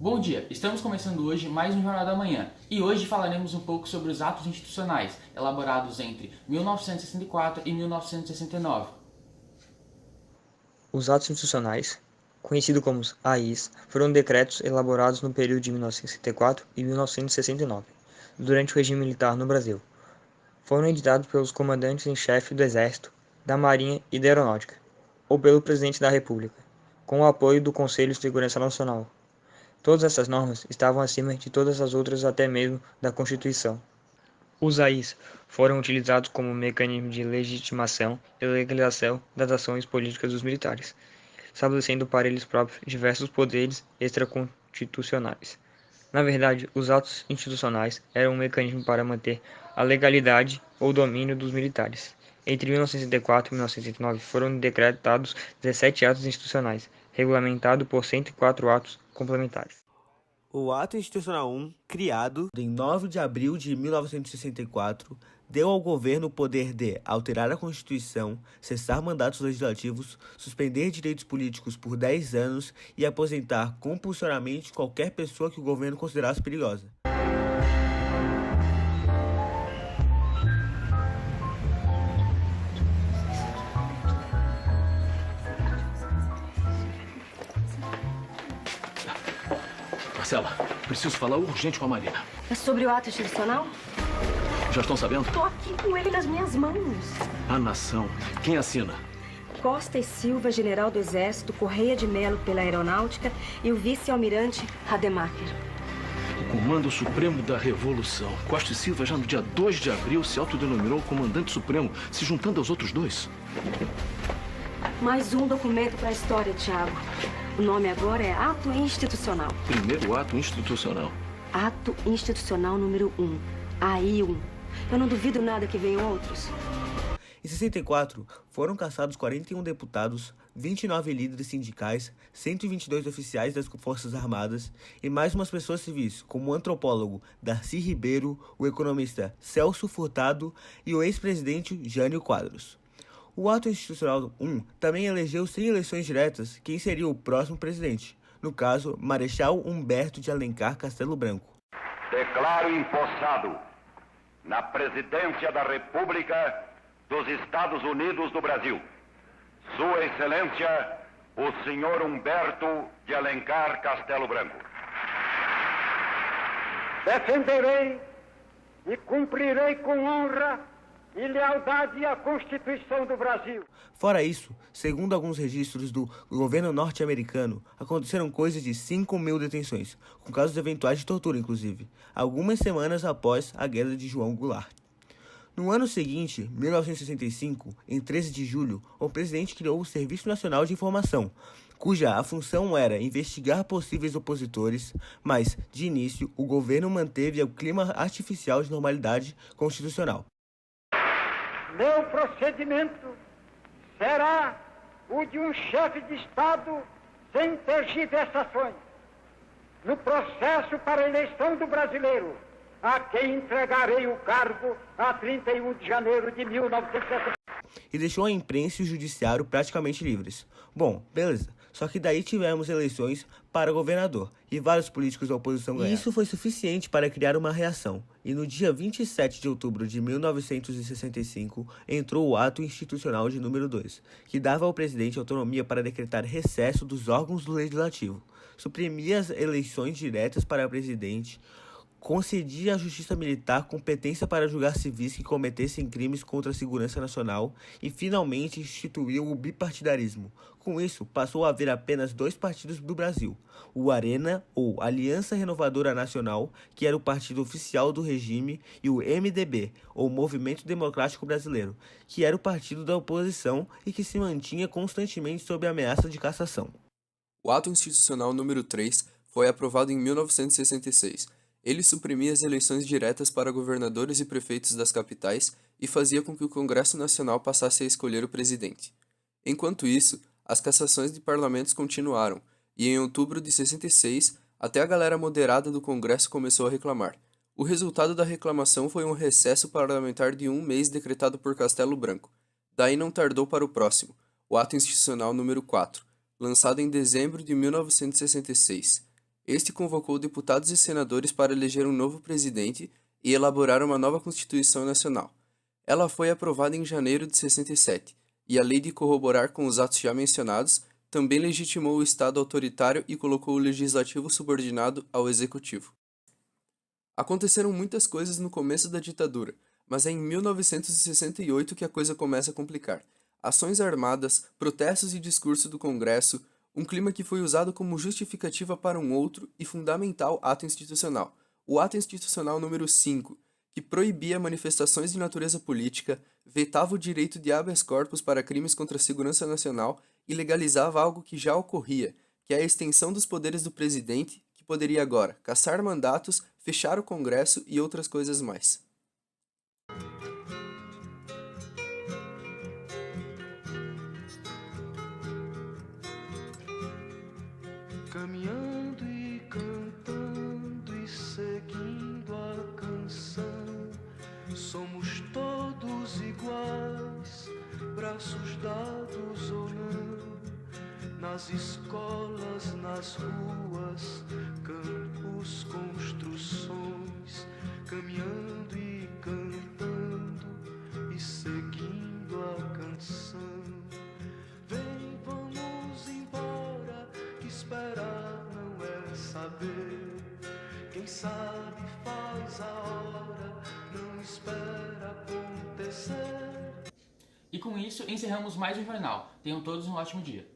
Bom dia, estamos começando hoje mais um Jornal da Manhã e hoje falaremos um pouco sobre os atos institucionais elaborados entre 1964 e 1969. Os atos institucionais, conhecidos como AIs, foram decretos elaborados no período de 1964 e 1969, durante o regime militar no Brasil. Foram editados pelos comandantes em chefe do Exército, da Marinha e da Aeronáutica, ou pelo Presidente da República, com o apoio do Conselho de Segurança Nacional. Todas essas normas estavam acima de todas as outras, até mesmo da Constituição. Os AIs foram utilizados como mecanismo de legitimação e legalização das ações políticas dos militares, estabelecendo para eles próprios diversos poderes extraconstitucionais. Na verdade, os atos institucionais eram um mecanismo para manter a legalidade ou domínio dos militares. Entre 1964 e 1969 foram decretados 17 atos institucionais, regulamentado por 104 atos complementares. O Ato Institucional 1, criado em 9 de abril de 1964, deu ao governo o poder de alterar a Constituição, cessar mandatos legislativos, suspender direitos políticos por 10 anos e aposentar compulsoriamente qualquer pessoa que o governo considerasse perigosa. Marcela, preciso falar urgente com a Marina. É sobre o ato institucional? Já estão sabendo? Tô aqui com ele nas minhas mãos. A nação. Quem assina? Costa e Silva, general do Exército, Correia de Melo pela Aeronáutica e o vice-almirante Rademacher. O Comando Supremo da Revolução. Costa e Silva, já no dia 2 de abril, se autodenominou Comandante Supremo, se juntando aos outros dois. Mais um documento para a história, Thiago. O nome agora é Ato Institucional. Primeiro ato institucional. Ato Institucional número 1. AI1. Eu não duvido nada que venham outros. Em 64, foram cassados 41 deputados, 29 líderes sindicais, 122 oficiais das Forças Armadas e mais umas pessoas civis, como o antropólogo Darcy Ribeiro, o economista Celso Furtado e o ex-presidente Jânio Quadros. O Ato Institucional 1 também elegeu sem eleições diretas quem seria o próximo presidente, no caso, Marechal Humberto de Alencar Castelo Branco. Declaro empossado na presidência da República dos Estados Unidos do Brasil, Sua Excelência, o senhor Humberto de Alencar Castelo Branco. Defenderei e cumprirei com honra e lealdade à Constituição do Brasil. Fora isso, segundo alguns registros do governo norte-americano, aconteceram coisas de 5.000 detenções, com casos eventuais de tortura, inclusive, algumas semanas após a guerra de João Goulart. No ano seguinte, 1965, em 13 de julho, o presidente criou o Serviço Nacional de Informação, cuja a função era investigar possíveis opositores, mas, de início, o governo manteve o clima artificial de normalidade constitucional. Meu procedimento será o de um chefe de Estado sem tergiversações. No processo para a eleição do brasileiro, a quem entregarei o cargo a 31 de janeiro de 1970. E deixou a imprensa e o judiciário praticamente livres. Bom, beleza. Só que daí tivemos eleições para governador e vários políticos da oposição ganharam. E isso foi suficiente para criar uma reação. E no dia 27 de outubro de 1965, entrou o Ato Institucional de número 2, que dava ao presidente autonomia para decretar recesso dos órgãos do Legislativo, suprimia as eleições diretas para presidente, concedia à Justiça Militar competência para julgar civis que cometessem crimes contra a segurança nacional e, finalmente, instituiu o bipartidarismo. Com isso, passou a haver apenas 2 partidos do Brasil, o Arena, ou Aliança Renovadora Nacional, que era o partido oficial do regime, e o MDB, ou Movimento Democrático Brasileiro, que era o partido da oposição e que se mantinha constantemente sob ameaça de cassação. O Ato Institucional número 3 foi aprovado em 1966. Ele suprimia as eleições diretas para governadores e prefeitos das capitais e fazia com que o Congresso Nacional passasse a escolher o presidente. Enquanto isso, as cassações de parlamentos continuaram, e em outubro de 66, até a galera moderada do Congresso começou a reclamar. O resultado da reclamação foi um recesso parlamentar de 1 mês decretado por Castelo Branco. Daí não tardou para o próximo, o Ato Institucional número 4, lançado em dezembro de 1966. Este convocou deputados e senadores para eleger um novo presidente e elaborar uma nova Constituição Nacional. Ela foi aprovada em janeiro de 67, e a lei de corroborar com os atos já mencionados também legitimou o Estado autoritário e colocou o legislativo subordinado ao executivo. Aconteceram muitas coisas no começo da ditadura, mas é em 1968 que a coisa começa a complicar. Ações armadas, protestos e discurso do Congresso, um clima que foi usado como justificativa para um outro e fundamental ato institucional, o Ato Institucional número 5, que proibia manifestações de natureza política, vetava o direito de habeas corpus para crimes contra a segurança nacional e legalizava algo que já ocorria, que é a extensão dos poderes do presidente, que poderia agora cassar mandatos, fechar o Congresso e outras coisas mais. Caminhando e cantando e seguindo a canção, somos todos iguais, braços dados ou não, nas escolas, nas ruas, campos, construções, caminhando e cantando e seguindo a canção. Vem, vamos embora, que esperar não é saber. Quem sabe faz a hora, não espera acontecer. E com isso encerramos mais um jornal. Tenham todos um ótimo dia.